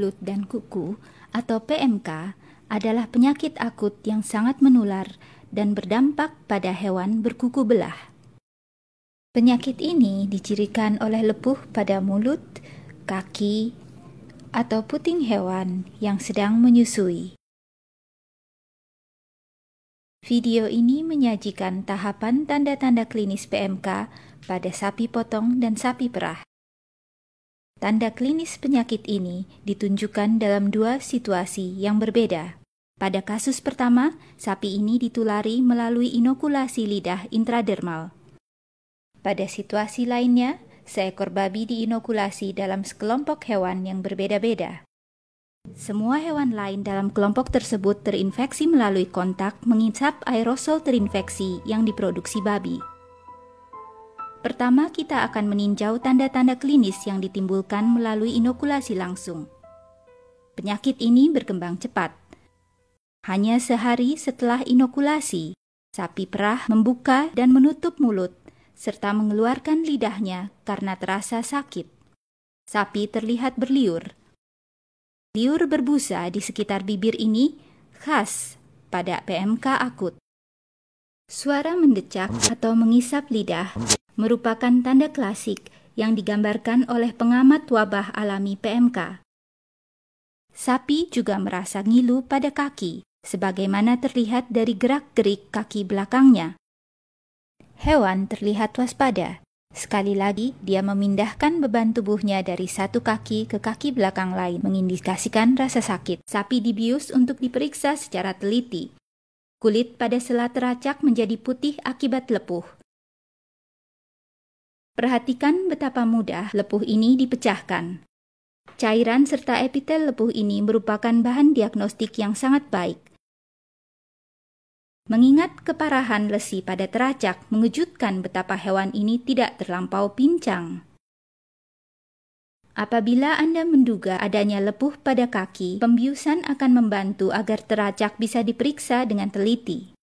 mulut dan kuku atau PMK adalah penyakit akut yang sangat menular dan berdampak pada hewan berkuku belah. Penyakit ini dicirikan oleh lepuh pada mulut, kaki, atau puting hewan yang sedang menyusui. Video ini menyajikan tahapan tanda-tanda klinis PMK pada sapi potong dan sapi perah. Tanda klinis penyakit ini ditunjukkan dalam dua situasi yang berbeda. Pada kasus pertama, sapi ini ditulari melalui inokulasi lidah intradermal. Pada situasi lainnya, seekor babi diinokulasi dalam sekelompok hewan yang berbeda-beda. Semua hewan lain dalam kelompok tersebut terinfeksi melalui kontak mengisap aerosol terinfeksi yang diproduksi babi. Pertama, kita akan meninjau tanda-tanda klinis yang ditimbulkan melalui inokulasi langsung. Penyakit ini berkembang cepat. Hanya sehari setelah inokulasi, sapi perah membuka dan menutup mulut, serta mengeluarkan lidahnya karena terasa sakit. Sapi terlihat berliur. Liur berbusa di sekitar bibir ini khas pada PMK akut. Suara mendecak atau mengisap lidah merupakan tanda klasik yang digambarkan oleh pengamat wabah alami PMK. Sapi juga merasa ngilu pada kaki, sebagaimana terlihat dari gerak-gerik kaki belakangnya. Hewan terlihat waspada. Sekali lagi, dia memindahkan beban tubuhnya dari satu kaki ke kaki belakang lain, mengindikasikan rasa sakit. Sapi dibius untuk diperiksa secara teliti. Kulit pada sela teracak menjadi putih akibat lepuh. Perhatikan betapa mudah lepuh ini dipecahkan. Cairan serta epitel lepuh ini merupakan bahan diagnostik yang sangat baik. Mengingat keparahan lesi pada teracak, mengejutkan betapa hewan ini tidak terlampau pincang. Apabila Anda menduga adanya lepuh pada kaki, pembiusan akan membantu agar teracak bisa diperiksa dengan teliti.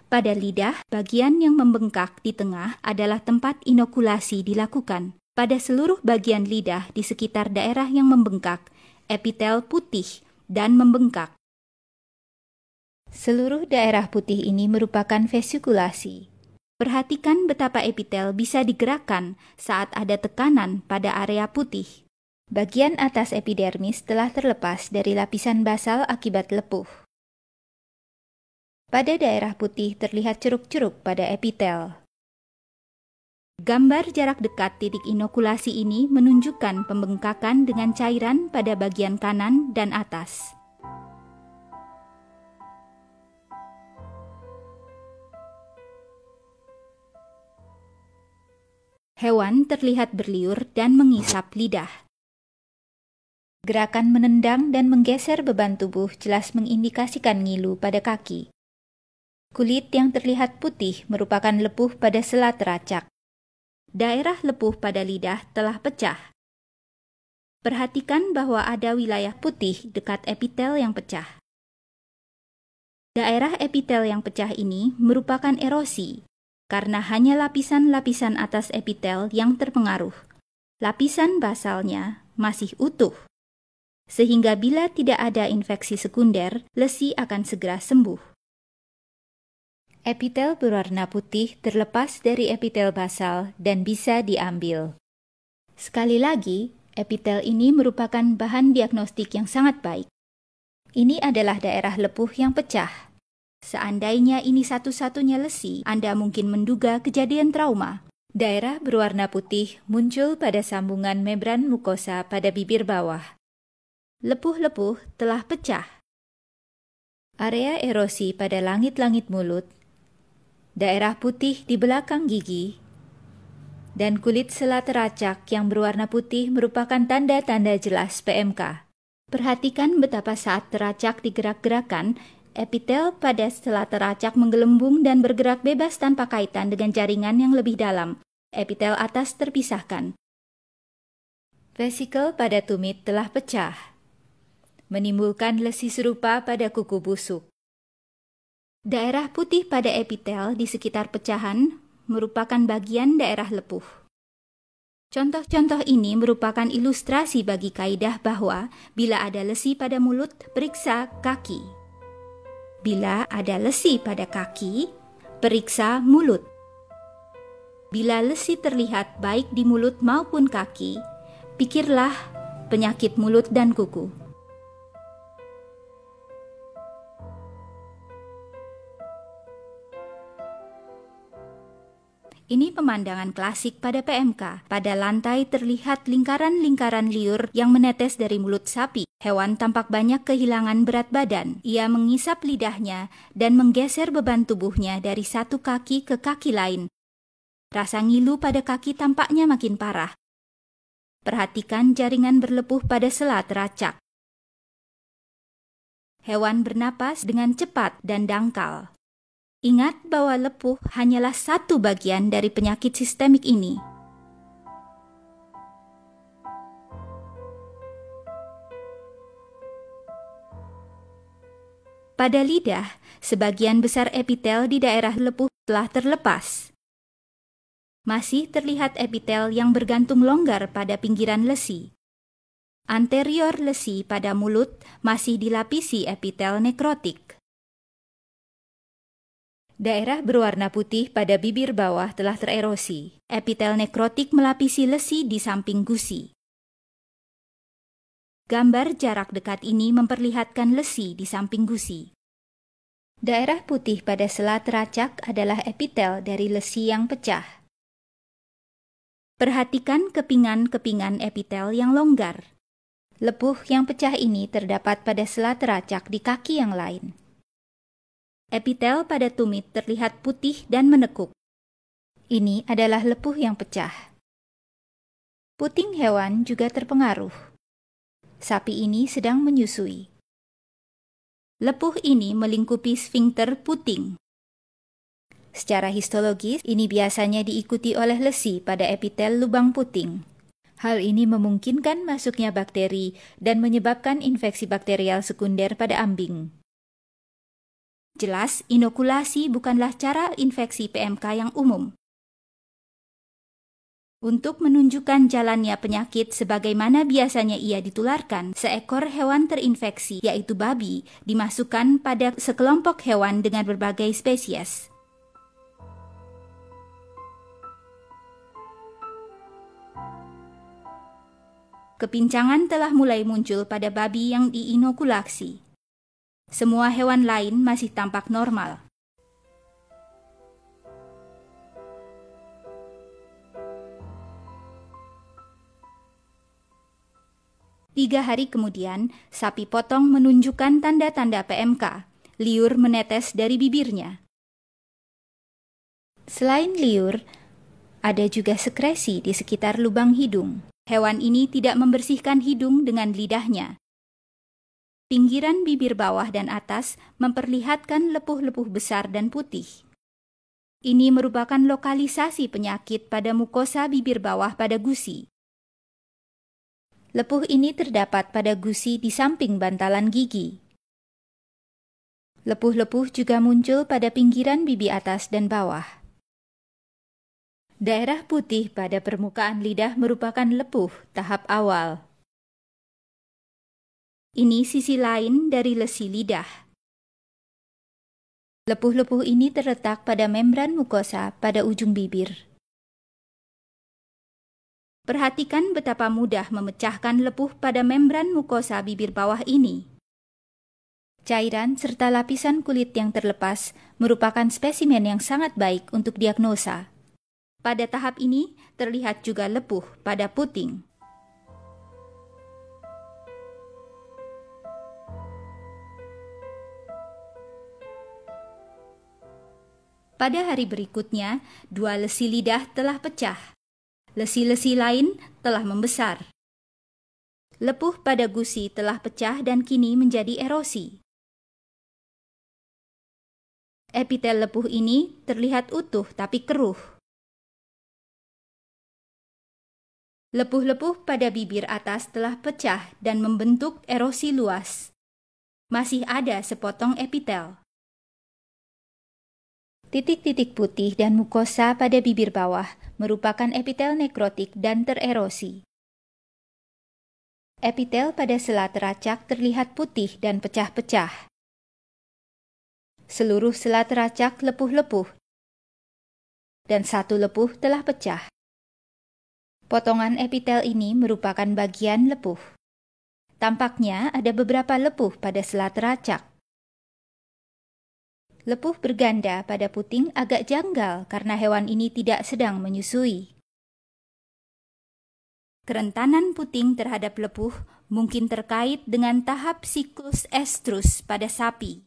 Pada lidah, bagian yang membengkak di tengah adalah tempat inokulasi dilakukan. Pada seluruh bagian lidah di sekitar daerah yang membengkak, epitel putih dan membengkak. Seluruh daerah putih ini merupakan vesikulasi. Perhatikan betapa epitel bisa digerakkan saat ada tekanan pada area putih. Bagian atas epidermis telah terlepas dari lapisan basal akibat lepuh. Pada daerah putih terlihat ceruk-ceruk pada epitel. Gambar jarak dekat titik inokulasi ini menunjukkan pembengkakan dengan cairan pada bagian kanan dan atas. Hewan terlihat berliur dan mengisap lidah. Gerakan menendang dan menggeser beban tubuh jelas mengindikasikan ngilu pada kaki. Kulit yang terlihat putih merupakan lepuh pada sela teracak. Daerah lepuh pada lidah telah pecah. Perhatikan bahwa ada wilayah putih dekat epitel yang pecah. Daerah epitel yang pecah ini merupakan erosi, karena hanya lapisan-lapisan atas epitel yang terpengaruh. Lapisan basalnya masih utuh, sehingga bila tidak ada infeksi sekunder, lesi akan segera sembuh. Epitel berwarna putih terlepas dari epitel basal dan bisa diambil. Sekali lagi, epitel ini merupakan bahan diagnostik yang sangat baik. Ini adalah daerah lepuh yang pecah. Seandainya ini satu-satunya lesi, Anda mungkin menduga kejadian trauma. Daerah berwarna putih muncul pada sambungan membran mukosa pada bibir bawah. Lepuh-lepuh telah pecah. Area erosi pada langit-langit mulut, daerah putih di belakang gigi, dan kulit sela teracak yang berwarna putih merupakan tanda-tanda jelas PMK. Perhatikan betapa saat teracak digerak-gerakan, epitel pada sela teracak menggelembung dan bergerak bebas tanpa kaitan dengan jaringan yang lebih dalam. Epitel atas terpisahkan. Vesikel pada tumit telah pecah, menimbulkan lesi serupa pada kuku busuk. Daerah putih pada epitel di sekitar pecahan merupakan bagian daerah lepuh. Contoh-contoh ini merupakan ilustrasi bagi kaidah bahwa bila ada lesi pada mulut, periksa kaki. Bila ada lesi pada kaki, periksa mulut. Bila lesi terlihat baik di mulut maupun kaki, pikirlah penyakit mulut dan kuku. Ini pemandangan klasik pada PMK. Pada lantai terlihat lingkaran-lingkaran liur yang menetes dari mulut sapi. Hewan tampak banyak kehilangan berat badan. Ia mengisap lidahnya dan menggeser beban tubuhnya dari satu kaki ke kaki lain. Rasa ngilu pada kaki tampaknya makin parah. Perhatikan jaringan berlepuh pada sela teracak. Hewan bernapas dengan cepat dan dangkal. Ingat bahwa lepuh hanyalah satu bagian dari penyakit sistemik ini. Pada lidah, sebagian besar epitel di daerah lepuh telah terlepas. Masih terlihat epitel yang bergantung longgar pada pinggiran lesi. Anterior lesi pada mulut masih dilapisi epitel nekrotik. Daerah berwarna putih pada bibir bawah telah tererosi. Epitel nekrotik melapisi lesi di samping gusi. Gambar jarak dekat ini memperlihatkan lesi di samping gusi. Daerah putih pada sela teracak adalah epitel dari lesi yang pecah. Perhatikan kepingan-kepingan epitel yang longgar. Lepuh yang pecah ini terdapat pada sela teracak di kaki yang lain. Epitel pada tumit terlihat putih dan menekuk. Ini adalah lepuh yang pecah. Puting hewan juga terpengaruh. Sapi ini sedang menyusui. Lepuh ini melingkupi sfinkter puting. Secara histologis, ini biasanya diikuti oleh lesi pada epitel lubang puting. Hal ini memungkinkan masuknya bakteri dan menyebabkan infeksi bakterial sekunder pada ambing. Jelas, inokulasi bukanlah cara infeksi PMK yang umum. Untuk menunjukkan jalannya penyakit sebagaimana biasanya ia ditularkan, seekor hewan terinfeksi, yaitu babi, dimasukkan pada sekelompok hewan dengan berbagai spesies. Kepincangan telah mulai muncul pada babi yang diinokulasi. Semua hewan lain masih tampak normal. Tiga hari kemudian, sapi potong menunjukkan tanda-tanda PMK. Liur menetes dari bibirnya. Selain liur, ada juga sekresi di sekitar lubang hidung. Hewan ini tidak membersihkan hidung dengan lidahnya. Pinggiran bibir bawah dan atas memperlihatkan lepuh-lepuh besar dan putih. Ini merupakan lokalisasi penyakit pada mukosa bibir bawah pada gusi. Lepuh ini terdapat pada gusi di samping bantalan gigi. Lepuh-lepuh juga muncul pada pinggiran bibi atas dan bawah. Daerah putih pada permukaan lidah merupakan lepuh tahap awal. Ini sisi lain dari lesi lidah. Lepuh-lepuh ini terletak pada membran mukosa pada ujung bibir. Perhatikan betapa mudah memecahkan lepuh pada membran mukosa bibir bawah ini. Cairan serta lapisan kulit yang terlepas merupakan spesimen yang sangat baik untuk diagnosa. Pada tahap ini terlihat juga lepuh pada puting. Pada hari berikutnya, dua lesi lidah telah pecah. Lesi-lesi lain telah membesar. Lepuh pada gusi telah pecah dan kini menjadi erosi. Epitel lepuh ini terlihat utuh tapi keruh. Lepuh-lepuh pada bibir atas telah pecah dan membentuk erosi luas. Masih ada sepotong epitel. Titik-titik putih dan mukosa pada bibir bawah merupakan epitel nekrotik dan tererosi. Epitel pada sela teracak terlihat putih dan pecah-pecah. Seluruh sela teracak lepuh-lepuh, dan satu lepuh telah pecah. Potongan epitel ini merupakan bagian lepuh. Tampaknya ada beberapa lepuh pada sela teracak. Lepuh berganda pada puting agak janggal karena hewan ini tidak sedang menyusui. Kerentanan puting terhadap lepuh mungkin terkait dengan tahap siklus estrus pada sapi.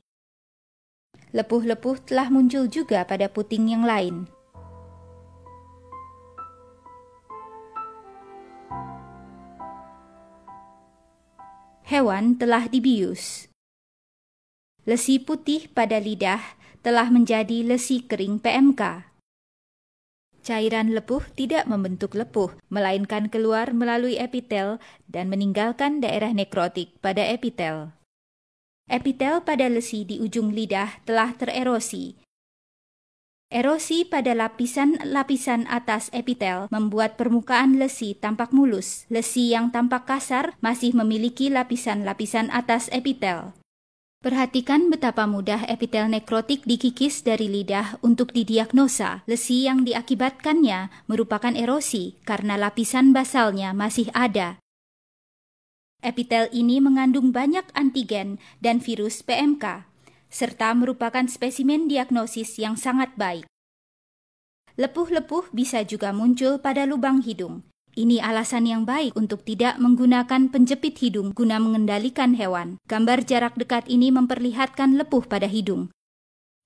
Lepuh-lepuh telah muncul juga pada puting yang lain. Hewan telah dibius. Lesi putih pada lidah telah menjadi lesi kering PMK. Cairan lepuh tidak membentuk lepuh, melainkan keluar melalui epitel dan meninggalkan daerah nekrotik pada epitel. Epitel pada lesi di ujung lidah telah tererosi. Erosi pada lapisan-lapisan atas epitel membuat permukaan lesi tampak mulus. Lesi yang tampak kasar masih memiliki lapisan-lapisan atas epitel. Perhatikan betapa mudah epitel nekrotik dikikis dari lidah untuk didiagnosa. Lesi yang diakibatkannya merupakan erosi karena lapisan basalnya masih ada. Epitel ini mengandung banyak antigen dan virus PMK, serta merupakan spesimen diagnosis yang sangat baik. Lepuh-lepuh bisa juga muncul pada lubang hidung. Ini alasan yang baik untuk tidak menggunakan penjepit hidung guna mengendalikan hewan. Gambar jarak dekat ini memperlihatkan lepuh pada hidung.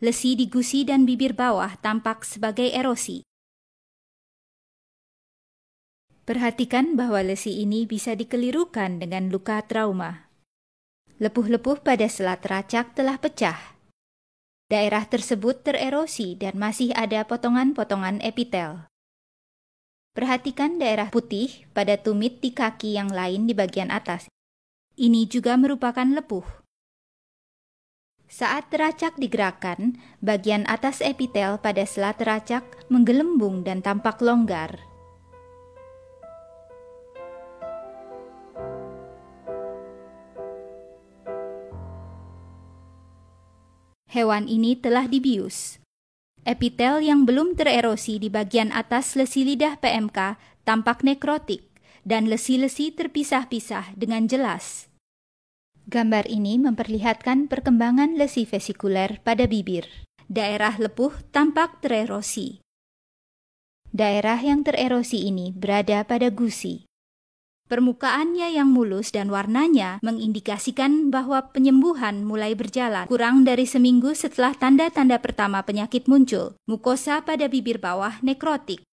Lesi di gusi dan bibir bawah tampak sebagai erosi. Perhatikan bahwa lesi ini bisa dikelirukan dengan luka trauma. Lepuh-lepuh pada sela teracak telah pecah. Daerah tersebut tererosi dan masih ada potongan-potongan epitel. Perhatikan daerah putih pada tumit di kaki yang lain di bagian atas. Ini juga merupakan lepuh. Saat teracak digerakkan, bagian atas epitel pada sela teracak menggelembung dan tampak longgar. Hewan ini telah dibius. Epitel yang belum tererosi di bagian atas lesi lidah PMK tampak nekrotik dan lesi-lesi terpisah-pisah dengan jelas. Gambar ini memperlihatkan perkembangan lesi vesikuler pada bibir. Daerah lepuh tampak tererosi. Daerah yang tererosi ini berada pada gusi. Permukaannya yang mulus dan warnanya mengindikasikan bahwa penyembuhan mulai berjalan kurang dari seminggu setelah tanda-tanda pertama penyakit muncul. Mukosa pada bibir bawah nekrotik.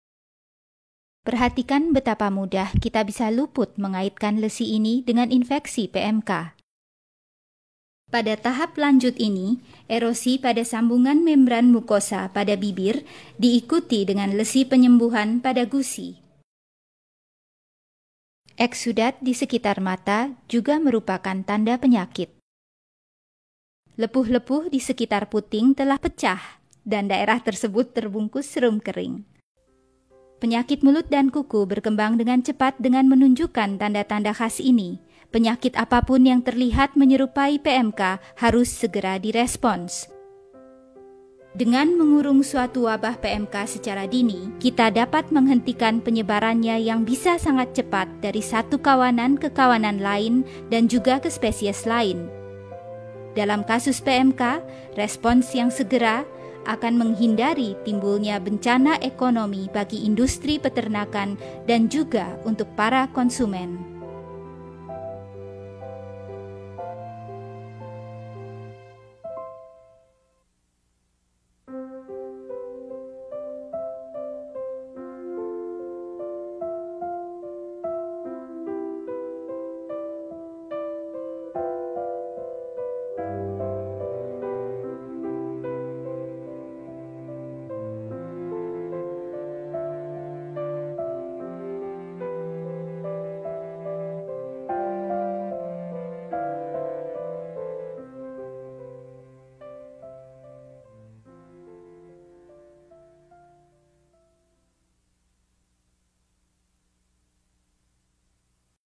Perhatikan betapa mudah kita bisa luput mengaitkan lesi ini dengan infeksi PMK. Pada tahap lanjut ini, erosi pada sambungan membran mukosa pada bibir diikuti dengan lesi penyembuhan pada gusi. Eksudat di sekitar mata juga merupakan tanda penyakit. Lepuh-lepuh di sekitar puting telah pecah dan daerah tersebut terbungkus serum kering. Penyakit mulut dan kuku berkembang dengan cepat dengan menunjukkan tanda-tanda khas ini. Penyakit apapun yang terlihat menyerupai PMK harus segera direspons. Dengan mengurung suatu wabah PMK secara dini, kita dapat menghentikan penyebarannya yang bisa sangat cepat dari satu kawanan ke kawanan lain dan juga ke spesies lain. Dalam kasus PMK, respons yang segera akan menghindari timbulnya bencana ekonomi bagi industri peternakan dan juga untuk para konsumen.